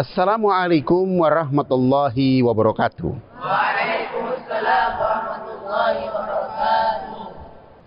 Assalamualaikum warahmatullahi wabarakatuh. Waalaikumsalam warahmatullahi wabarakatuh.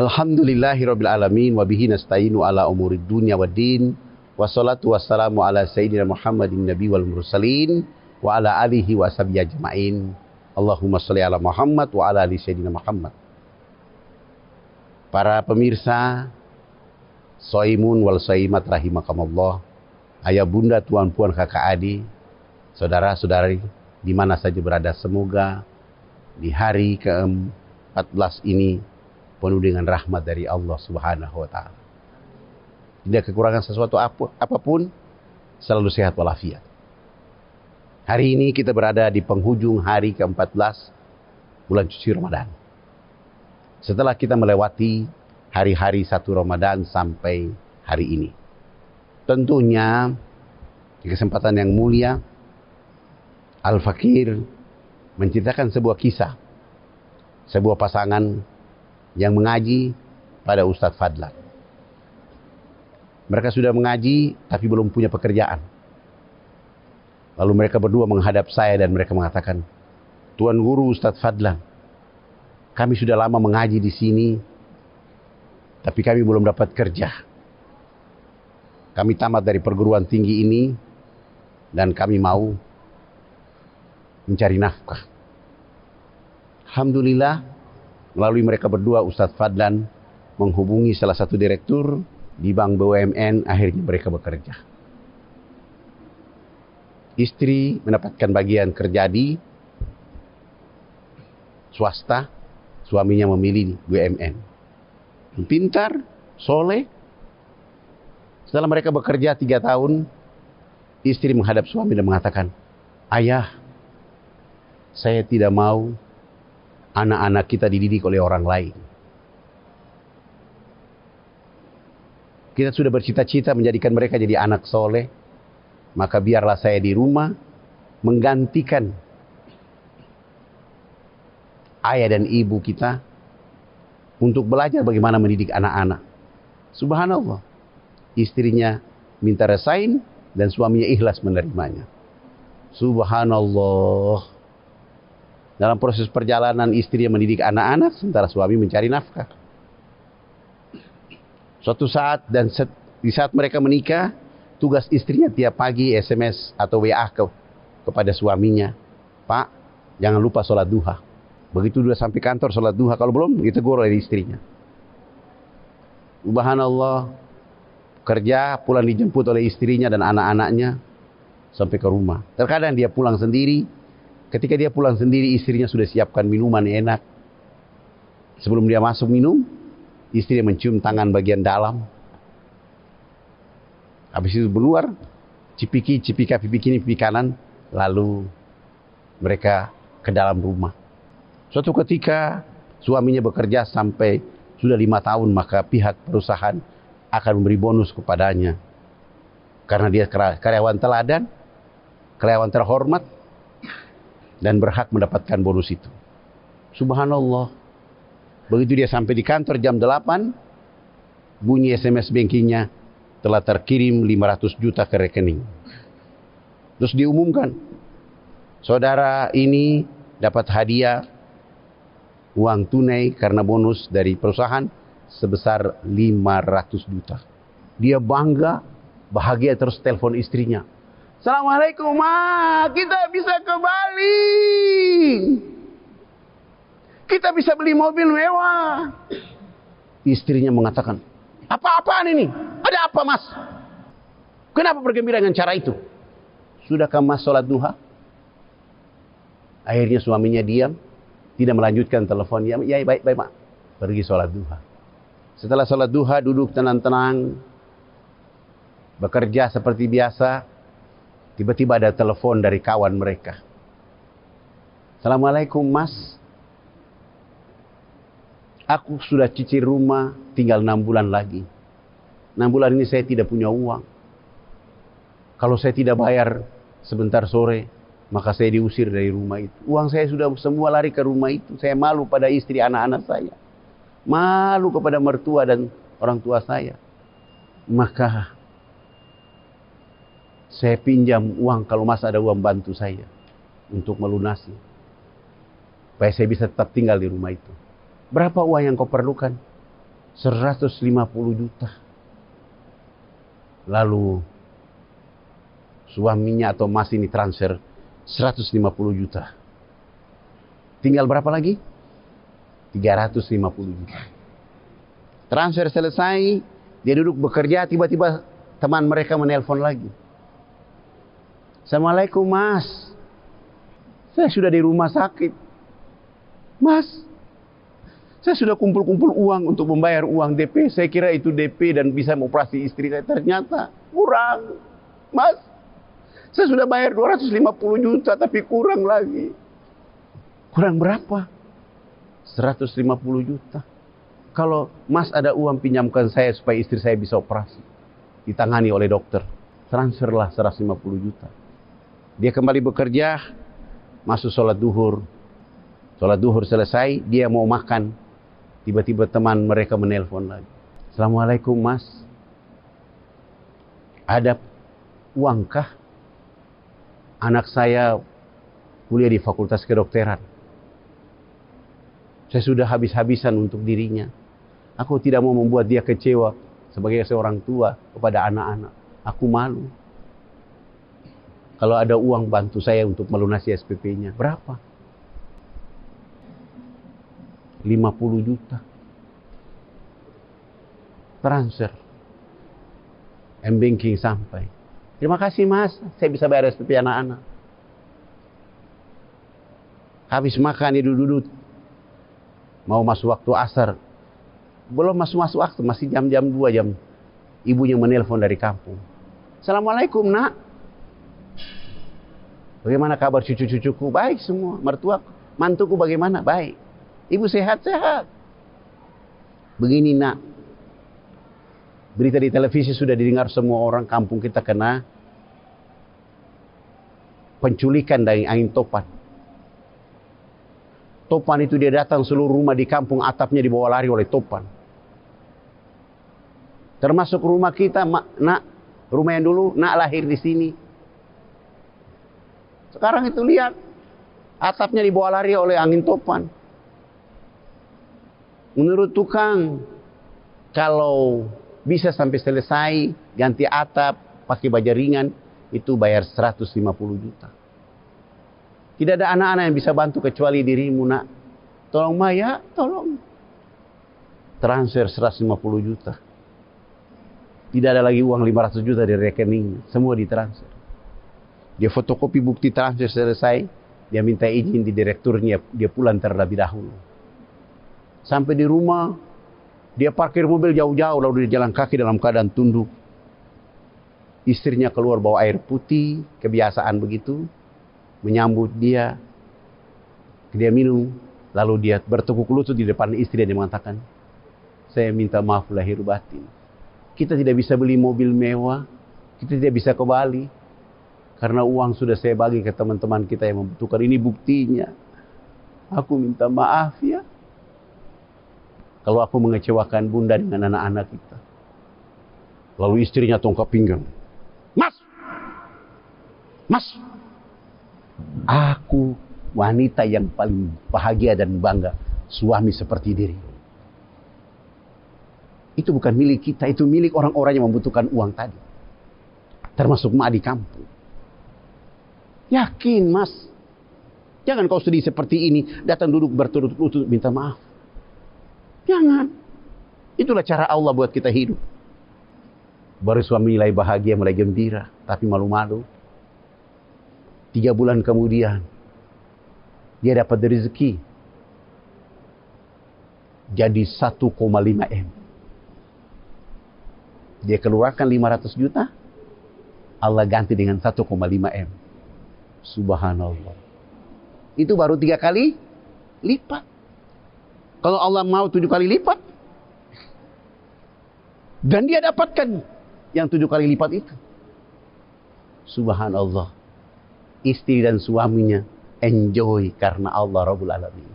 Alhamdulillahirabbil alamin wa bihi nasta'inu ala umurid dunya waddin. Wassalatu wassalamu ala sayyidina Muhammadin nabi wal mursalin wa ala alihi wa ashabihi ajmain. Allahumma shalli ala Muhammad wa ala ali sayyidina Muhammad. Para pemirsa Soimun wal Soimat rahimakumullah, ayah bunda, tuan puan, kakak adik, saudara-saudari di mana saja berada, semoga di hari ke-14 ini penuh dengan rahmat dari Allah Subhanahu wa taala. Tidak kekurangan sesuatu apapun, selalu sehat walafiat. Hari ini kita berada di penghujung hari ke-14 bulan suci Ramadan. Setelah kita melewati hari-hari 1 Ramadan sampai hari ini. Tentunya di kesempatan yang mulia, Al-Fakir menceritakan sebuah kisah, sebuah pasangan yang mengaji pada Ustadz Fadlan. Mereka sudah mengaji tapi belum punya pekerjaan. Lalu mereka berdua menghadap saya dan mereka mengatakan, "Tuan Guru Ustadz Fadlan, kami sudah lama mengaji di sini, tapi kami belum dapat kerja. Kami tamat dari perguruan tinggi ini dan kami mau mencari nafkah." Alhamdulillah, melalui mereka berdua Ustadz Fadlan menghubungi salah satu direktur di Bank BUMN, akhirnya mereka bekerja. Istri mendapatkan bagian kerja di swasta, suaminya memilih BUMN. Pintar, soleh. Setelah mereka bekerja 3 tahun, istri menghadap suami dan mengatakan, "Ayah, saya tidak mau anak-anak kita dididik oleh orang lain. Kita sudah bercita-cita menjadikan mereka jadi anak soleh, maka biarlah saya di rumah menggantikan ayah dan ibu kita untuk belajar bagaimana mendidik anak-anak." Subhanallah. Istrinya minta resign dan suaminya ikhlas menerimanya. Subhanallah. Dalam proses perjalanan istrinya mendidik anak-anak sementara suami mencari nafkah. Suatu saat di saat mereka menikah, tugas istrinya tiap pagi SMS atau WA kepada suaminya, "Pak, jangan lupa sholat duha." Begitu dia sampai kantor sholat duha, kalau belum ditegur oleh istrinya. Subhanallah. Kerja, pulang dijemput oleh istrinya dan anak-anaknya sampai ke rumah. Terkadang dia pulang sendiri. Ketika dia pulang sendiri, istrinya sudah siapkan minuman enak. Sebelum dia masuk minum, istri mencium tangan bagian dalam. Habis itu keluar, cipiki kiri, pipi kanan, lalu mereka ke dalam rumah. Suatu ketika suaminya bekerja sampai sudah 5 tahun, maka pihak perusahaan akan memberi bonus kepadanya. Karena dia karyawan teladan, karyawan terhormat, dan berhak mendapatkan bonus itu. Subhanallah. Begitu dia sampai di kantor jam 8, bunyi SMS bankingnya telah terkirim 500 juta ke rekening. Terus diumumkan, saudara ini dapat hadiah uang tunai karena bonus dari perusahaan sebesar 500 juta. Dia bangga, bahagia, terus telepon istrinya. "Assalamualaikum, Ma, kita bisa ke Bali. Kita bisa beli mobil mewah." Istrinya mengatakan, "Apa-apaan ini? Ada apa, Mas? Kenapa bergembira dengan cara itu? Sudahkah Mas sholat duha?" Akhirnya suaminya diam, tidak melanjutkan teleponnya. "Ya, baik, Mak." Pergi sholat duha. Setelah sholat duha, duduk tenang-tenang, bekerja seperti biasa. Tiba-tiba ada telepon dari kawan mereka. "Assalamualaikum, Mas. Aku sudah cicil rumah, tinggal 6 bulan lagi. 6 bulan ini saya tidak punya uang. Kalau saya tidak bayar sebentar sore, maka saya diusir dari rumah itu. Uang saya sudah semua lari ke rumah itu. Saya malu pada istri anak-anak saya. Malu kepada mertua dan orang tua saya. Maka Saya pinjam uang kalau Mas ada uang bantu saya untuk melunasi. Supaya saya bisa tetap tinggal di rumah itu. Berapa uang yang kau perlukan? 150 juta. Lalu suaminya atau Mas ini transfer 150 juta. Tinggal berapa lagi? 350 juta. Transfer selesai, dia duduk bekerja, tiba-tiba teman mereka menelpon lagi. Assalamualaikum Mas. Saya sudah di rumah sakit. Mas, saya sudah kumpul-kumpul uang untuk membayar uang DP. Saya kira itu DP dan bisa mengoperasi istri saya. Ternyata kurang. Mas, saya sudah bayar 250 juta tapi kurang lagi. Kurang berapa? 150 juta. Kalau Mas ada uang, pinjamkan saya supaya istri saya bisa operasi. Ditangani oleh dokter. Transferlah 150 juta. Dia kembali bekerja, masuk sholat duhur. Sholat duhur selesai, dia mau makan. Tiba-tiba teman mereka menelpon lagi. Assalamualaikum Mas. Ada uangkah? Anak saya kuliah di Fakultas Kedokteran. Saya sudah habis-habisan untuk dirinya. Aku tidak mau membuat dia kecewa sebagai seorang tua kepada anak-anak. Aku malu. Kalau ada uang bantu saya untuk melunasi SPP-nya. Berapa? 50 juta. Transfer. M-Banking sampai. Terima kasih Mas, saya bisa bayar SPP anak-anak. Habis makan dia duduk. Mau masuk waktu asar. Belum masuk waktu, masih jam 2 jam. Ibunya menelpon dari kampung. Assalamualaikum Nak. Bagaimana kabar cucu-cucuku? Baik semua. Mertua, mantuku bagaimana? Baik. Ibu sehat-sehat. Begini Nak. Berita di televisi sudah didengar semua orang, kampung kita kena penculikan dari angin topan. Topan itu dia datang seluruh rumah di kampung, atapnya dibawa lari oleh topan. Termasuk rumah kita, Nak. Rumah yang dulu, Nak lahir di sini. Sekarang itu lihat, atapnya dibawa lari oleh angin topan. Menurut tukang, kalau bisa sampai selesai, ganti atap, pakai baja ringan, itu bayar 150 juta. Tidak ada anak-anak yang bisa bantu kecuali dirimu Nak. Tolong Maya, tolong. Transfer 150 juta. Tidak ada lagi uang 500 juta di rekening, semua ditransfer. Dia fotokopi bukti transfer selesai, dia minta izin di direkturnya, dia pulang terlebih dahulu. Sampai di rumah, dia parkir mobil jauh-jauh, lalu dia jalan kaki dalam keadaan tunduk. Istrinya keluar bawa air putih, kebiasaan begitu, menyambut dia. Dia minum, lalu dia bertekuk lutut di depan istri dan dia mengatakan, saya minta maaf lahir batin. Kita tidak bisa beli mobil mewah, kita tidak bisa ke Bali. Karena uang sudah saya bagi ke teman-teman kita yang membutuhkan. Ini buktinya. Aku minta maaf ya. Kalau aku mengecewakan bunda dengan anak-anak kita. Lalu istrinya tongkat pinggang. Mas! Mas! Aku wanita yang paling bahagia dan bangga. Suami seperti diri. Itu bukan milik kita. Itu milik orang-orang yang membutuhkan uang tadi. Termasuk mak di kampung. Yakin Mas. Jangan kau sedih seperti ini. Datang duduk berturut-turut minta maaf. Jangan. Itulah cara Allah buat kita hidup. Baru suami mulai bahagia, mulai gembira. Tapi malu-malu. 3 bulan kemudian. Dia dapat rezeki. Jadi 1,5 M. Dia keluarkan 500 juta. Allah ganti dengan 1,5 M. Subhanallah. Itu baru 3 kali lipat. Kalau Allah mau 7 kali lipat. Dan dia dapatkan yang 7 kali lipat itu. Subhanallah. Istri dan suaminya enjoy karena Allah Rabbul Alamin.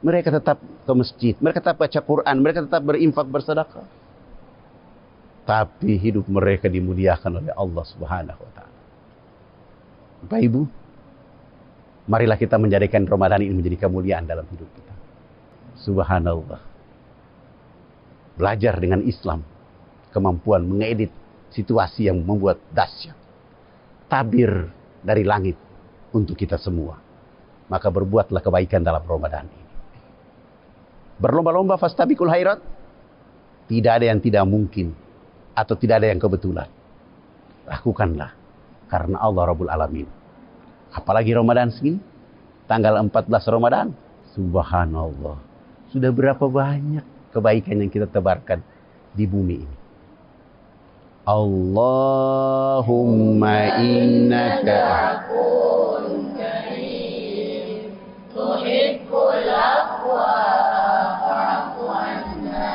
Mereka tetap ke masjid. Mereka tetap baca Quran. Mereka tetap berinfak bersedekah. tapi hidup mereka dimuliakan oleh Allah Subhanahu wa taala. Bapak Ibu, marilah kita menjadikan Ramadan ini menjadi kemuliaan dalam hidup kita. Subhanallah. Belajar dengan Islam, kemampuan mengedit situasi yang membuat dahsyat. Tabir dari langit untuk kita semua. Maka berbuatlah kebaikan dalam Ramadan ini. Berlomba-lomba fastabiqul khairat. Tidak ada yang tidak mungkin atau tidak ada yang kebetulan. Lakukanlah karena Allah Rabbul Alamin. Apalagi Ramadan segini, tanggal 14 Ramadan. Subhanallah. Sudah berapa banyak kebaikan yang kita tebarkan di bumi ini. Allahumma innaka afuwwun karim tuhibbul afwa fa'fu anna.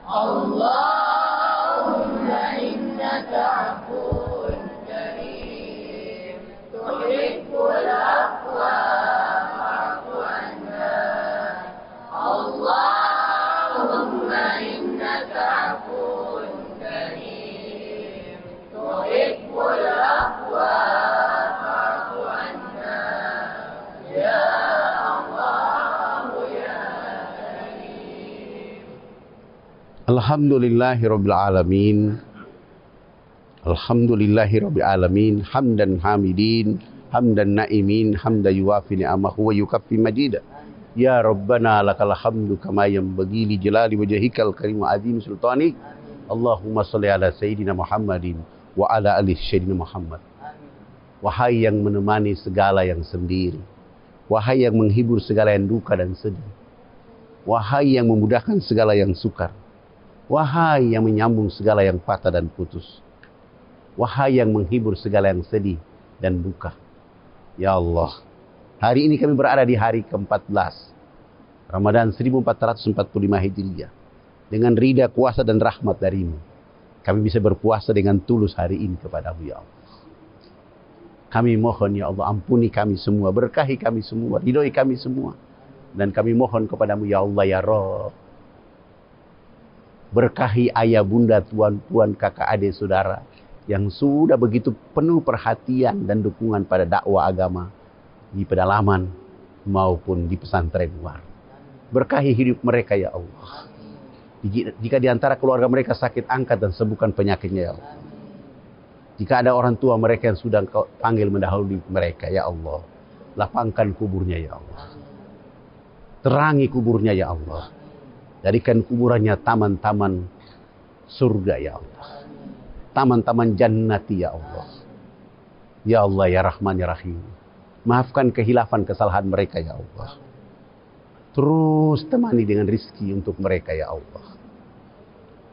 Allahumma innaka afuwwun karim tuhibbul afwa fa'fu anna. Allahumma innaka afuwwun karim tuhibbul afwa fa'fu anna. Ya Allah ya Karim. Alhamdulillahirabbil alamin. Alhamdulillahirabbil alamin. Hamdan hamidin, hamdan naimin, hamdan yuwafi ni'amahu wa yukaffi majida. Ya Rabbana lakal hamdu kama yanbaghi li jalali wajhikal karim wa azim sultanik. Allahumma shalli ala sayyidina Muhammadin wa ala ali sayyidina Muhammad. Wahai yang menemani segala yang sendiri, wahai yang menghibur segala yang duka dan sedih, wahai yang memudahkan segala yang sukar, wahai yang menyambung segala yang patah dan putus, wahai yang menghibur segala yang sedih dan duka. Ya Allah, hari ini kami berada di hari ke-14 Ramadan 1445 Hijriah. Dengan ridha, kuasa dan rahmat darimu, kami bisa berpuasa dengan tulus hari ini kepadamu ya Allah. Kami mohon ya Allah, ampuni kami semua, berkahi kami semua, ridhoi kami semua. Dan kami mohon kepadamu ya Allah ya Rabb, berkahi ayah bunda, tuan puan, kakak adik saudara yang sudah begitu penuh perhatian dan dukungan pada dakwah agama di pedalaman maupun di pesantren luar. Berkahi hidup mereka ya Allah. Jika di antara keluarga mereka sakit, angkat dan sembuhkan penyakitnya ya Allah. Jika ada orang tua mereka yang sudah Kau panggil mendahului mereka ya Allah, lapangkan kuburnya ya Allah. Terangi kuburnya ya Allah. Jadikan kuburannya taman-taman surga ya Allah. Taman-taman jannati ya Allah. Ya Allah ya Rahman ya Rahim. Maafkan kehilafan kesalahan mereka ya Allah. Terus temani dengan rizki untuk mereka ya Allah.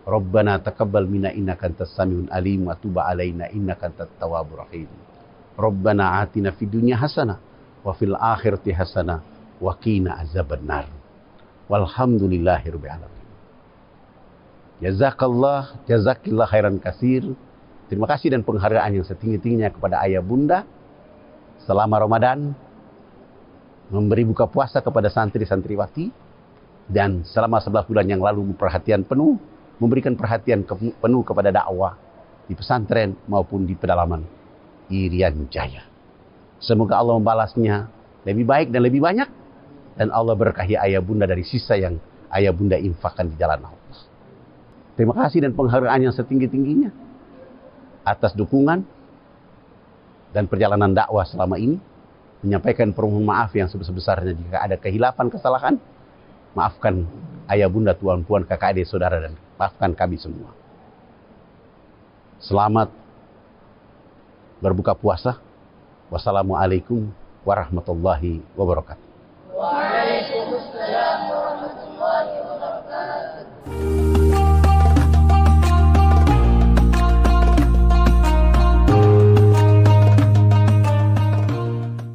Rabbana taqabbal minna innaka antas samiul alim wa tub alaina innaka antat tawwabur rahim. Rabbana atina fid dunya hasanah wa fil akhirati hasanah wa qina azabannar. Walhamdulillahirabbil alamin. Jazakillah khairan katsir. Terima kasih dan penghargaan yang setinggi-tingginya kepada ayah bunda selama Ramadan, memberi buka puasa kepada santri-santriwati, dan selama 11 bulan yang lalu memberikan perhatian penuh kepada dakwah di pesantren maupun di pedalaman Irian Jaya. Semoga Allah membalasnya lebih baik dan lebih banyak, dan Allah berkahi ayah bunda dari sisa yang ayah bunda infakkan di jalan Allah. Terima kasih dan penghargaan yang setinggi-tingginya atas dukungan dan perjalanan dakwah selama ini. Menyampaikan permohonan maaf yang sebesar-besarnya jika ada kehilafan, kesalahan. Maafkan ayah bunda, tuan puan, kakak adik saudara, dan maafkan kami semua. Selamat berbuka puasa. Wassalamualaikum warahmatullahi wabarakatuh. Waalaikumsalam.